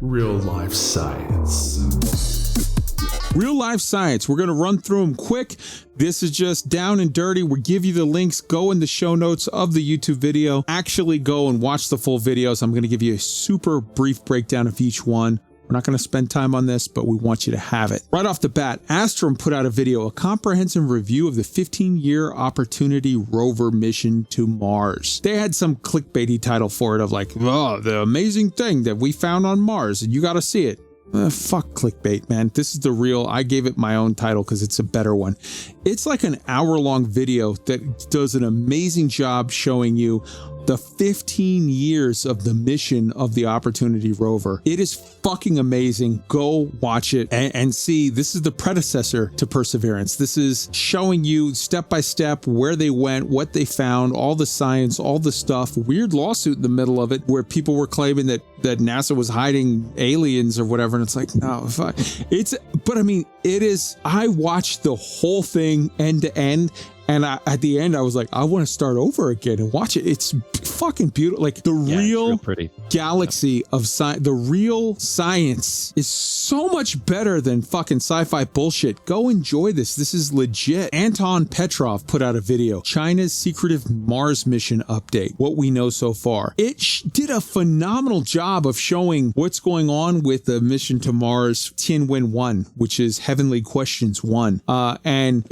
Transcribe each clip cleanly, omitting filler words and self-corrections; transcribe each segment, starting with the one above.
Real life science. Real life science. We're going to run through them quick. This is just down and dirty. We'll give you the links. Go in the show notes of the YouTube video. Actually go and watch the full videos. I'm going to give you a super brief breakdown of each one. We're not going to spend time on this, but we want you to have it. Right off the bat, Astrom put out a video, a comprehensive review of the 15-year Opportunity Rover mission to Mars. They had some clickbaity title for it of like, oh, the amazing thing that we found on Mars, and you got to see it. Fuck clickbait, man. This is the real. I gave it my own title because it's a better one. It's like an hour-long video that does an amazing job showing you the 15 years of the mission of the Opportunity Rover. It is fucking amazing. Go watch it and see. This is the predecessor to Perseverance. This is showing you step by step where they went, what they found, all the science, all the stuff. Weird lawsuit in the middle of it where people were claiming that NASA was hiding aliens or whatever. And it's like, no, but I mean, it is, I watched the whole thing end to end. And at the end, I was like, I want to start over again and watch it. It's fucking beautiful. Like the real galaxy of science, the real science is so much better than fucking sci-fi bullshit. Go enjoy this. This is legit. Anton Petrov put out a video, China's secretive Mars mission update, what we know so far. It did a phenomenal job of showing what's going on with the mission to Mars Tianwen 1, which is Heavenly Questions 1. And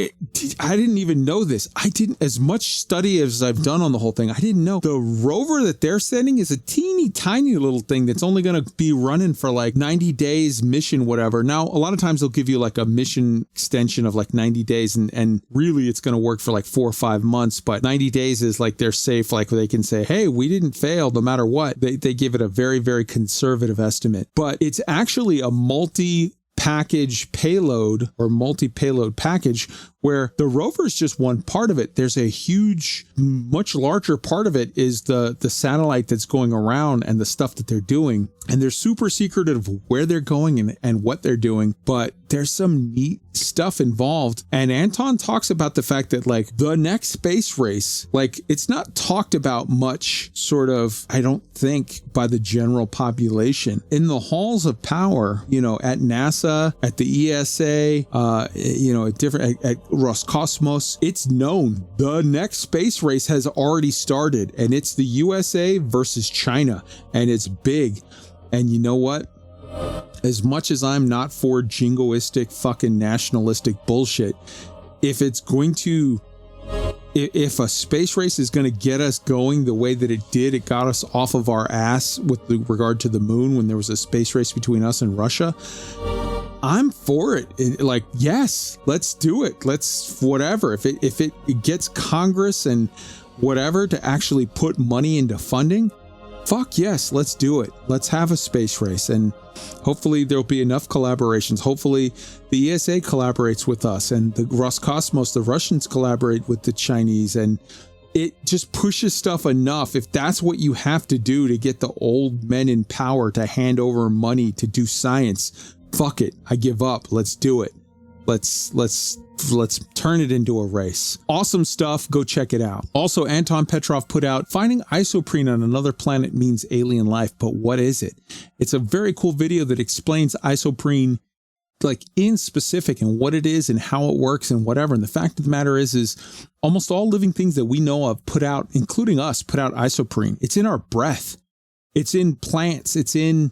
I didn't even know this. I didn't, as much study as I've done on the whole thing, I didn't know the rover that they're sending is a teeny tiny little thing that's only going to be running for like 90 days mission, whatever. Now, a lot of times they'll give you like a mission extension of like 90 days and really it's going to work for like 4 or 5 months, but 90 days is like they're safe. Like they can say, hey, we didn't fail no matter what. They give it a very, very conservative estimate, but it's actually a multi-package payload or multi-payload package where the rover is just one part of it. There's a huge, much larger part of it is the satellite that's going around and the stuff that they're doing. And they're super secretive of where they're going and what they're doing, but there's some neat stuff involved. And Anton talks about the fact that like the next space race, like it's not talked about much sort of, I don't think, by the general population. In the halls of power, you know, at NASA, at the ESA, you know, at Roscosmos, it's known the next space race has already started and it's the USA versus China and it's big. And you know what? As much as I'm not for jingoistic fucking nationalistic bullshit, if it's going to, if a space race is going to get us going the way that it did, it got us off of our ass with regard to the moon when there was a space race between us and Russia, I'm for it. Like, yes, let's do it. Let's whatever. If it gets Congress and whatever to actually put money into funding, fuck yes, let's do it. Let's have a space race. And hopefully there'll be enough collaborations. Hopefully the ESA collaborates with us and the Roscosmos, the Russians collaborate with the Chinese, and it just pushes stuff enough. If that's what you have to do to get the old men in power to hand over money to do science, fuck it. I give up. Let's do it. Let's turn it into a race. Awesome stuff. Go check it out. Also, Anton Petrov put out finding isoprene on another planet means alien life, but what is it? It's a very cool video that explains isoprene like in specific and what it is and how it works and whatever. And the fact of the matter is almost all living things that we know of put out, including us, put out isoprene. It's in our breath. It's in plants. It's in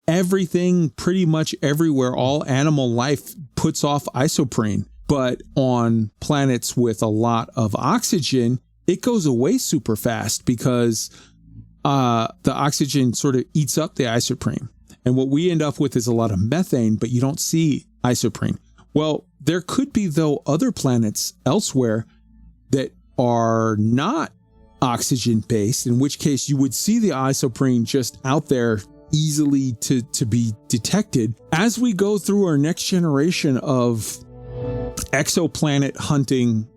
everything, pretty much everywhere. All animal life puts off isoprene, but on planets with a lot of oxygen, it goes away super fast because the oxygen sort of eats up the isoprene. And what we end up with is a lot of methane, but you don't see isoprene. Well, there could be, though, other planets elsewhere that are not oxygen based, in which case you would see the isoprene just out there easily to be detected. As we go through our next generation of exoplanet hunting,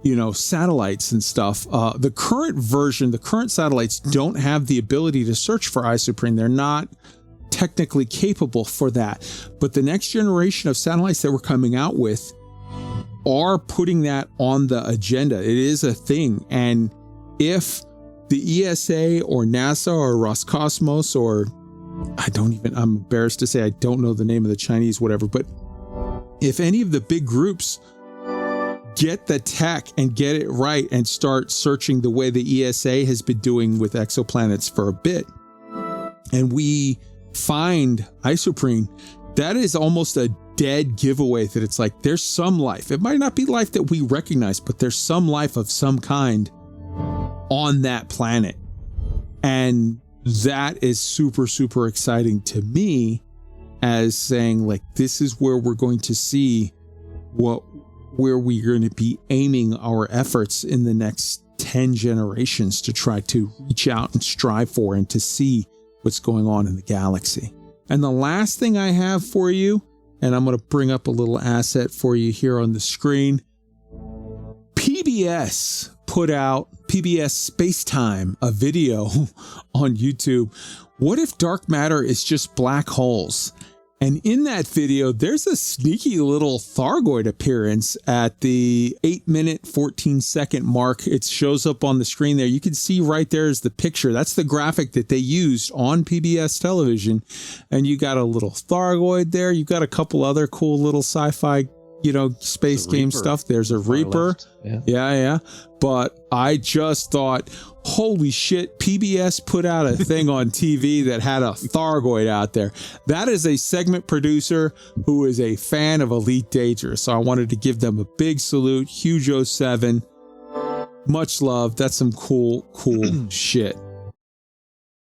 you know, satellites and stuff, the current satellites don't have the ability to search for isoprene. They're not technically capable for that. But the next generation of satellites that we're coming out with are putting that on the agenda. It is a thing. And if the ESA or NASA or Roscosmos or I'm embarrassed to say I don't know the name of the Chinese, whatever, but if any of the big groups get the tech and get it right and start searching the way the ESA has been doing with exoplanets for a bit, and we find isoprene, that is almost a dead giveaway that it's like there's some life. It might not be life that we recognize, but there's some life of some kind on that planet. And that is super, super exciting to me, as saying like, this is where we're going to see where we're going to be aiming our efforts in the next 10 generations to try to reach out and strive for and to see what's going on in the galaxy. And the last thing I have for you, and I'm going to bring up a little asset for you here on the screen. PBS put out, PBS Spacetime, a video on YouTube. What if dark matter is just black holes? And in that video, there's a sneaky little Thargoid appearance at the 8-minute, 14-second mark. It shows up on the screen there. You can see right there is the picture. That's the graphic that they used on PBS television. And you got a little Thargoid there. You've got a couple other cool little sci-fi, space game stuff. There's a Reaper. Yeah. But I just thought, holy shit, PBS put out a thing on TV that had a Thargoid out there. That is a segment producer who is a fan of Elite Dangerous. So I wanted to give them a big salute. Huge 07. Much love. That's some cool shit.